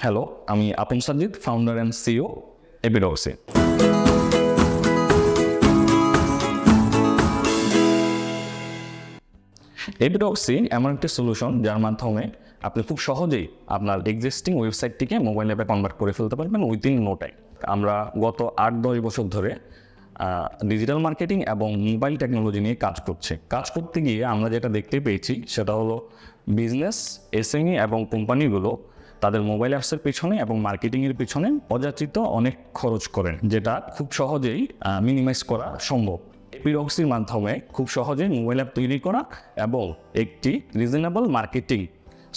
Hello, আমি আপন Sajid, founder and CEO এপিডক্সি। এপিডক্সি এমন একটি সলিউশন যার মাধ্যমে আপনি খুব সহজেই আপনার এক্সিস্টিং ওয়েবসাইটটিকে মোবাইল অ্যাপে কনভার্ট করে ফেলতে পারবেন উইদিন নো টাইম। আমরা গত 8-10 বছর ধরে ডিজিটাল মার্কেটিং এবং মোবাইল টেকনোলজি নিয়ে কাজ করতে গিয়ে আমরা যেটা দেখতে পেয়েছি সেটা হলো বিজনেস, এসএমই এবং কোম্পানিগুলো তাদের মোবাইল অ্যাপসের পিছনে এবং মার্কেটিংয়ের পিছনে অযাচিত অনেক খরচ করেন, যেটা খুব সহজেই মিনিমাইজ করা সম্ভব। এপিডক্সির মাধ্যমে খুব সহজেই মোবাইল অ্যাপ তৈরি করা এবং একটি রিজনেবল মার্কেটিং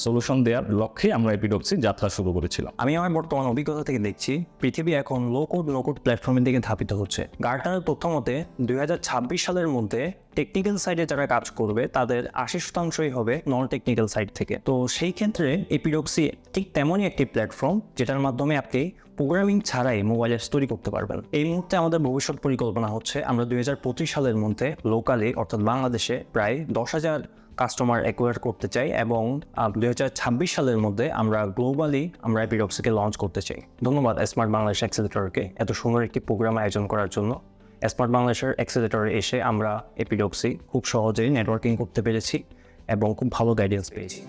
সলিউশন দেওয়ার লক্ষ্যে আমরা এপিডক্সি যাত্রা শুরু করেছিলাম। আমি আমার বর্তমান অভিজ্ঞতা থেকে দেখছি পৃথিবী এখন লো কোড নো কোড প্ল্যাটফর্মের দিকে ধাবিত হচ্ছে। গার্টনারের তথ্য মতে 2026 সালের মধ্যে টেকনিক্যাল সাইডে যারা কাজ করবে তাদের 80% হবে নন টেকনিক্যাল সাইড থেকে। তো সেই ক্ষেত্রে এপিডক্সি ঠিক তেমনই একটি প্ল্যাটফর্ম যেটার মাধ্যমে আপনি প্রোগ্রামিং ছাড়াই মোবাইল অ্যাপস তৈরি করতে পারবেন। এই মুহূর্তে আমাদের ভবিষ্যৎ পরিকল্পনা হচ্ছে আমরা 2025 সালের মধ্যে লোকালি অর্থাৎ বাংলাদেশে প্রায় 10,000 কাস্টমার অ্যাকোয়ার করতে চাই এবং 2026 সালের মধ্যে আমরা গ্লোবালি এপিডক্সিকে লঞ্চ করতে চাই। ধন্যবাদ স্মার্ট বাংলাদেশ অ্যাক্সেলেটরকে এত সুন্দর একটি প্রোগ্রাম আয়োজন করার জন্য। স্মার্ট বাংলাদেশের অ্যাক্সেলেটরে এসে আমরা এপিডক্সি খুব সহজেই নেটওয়ার্কিং করতে পেরেছি এবং খুব ভালো গাইডেন্স পেয়েছি।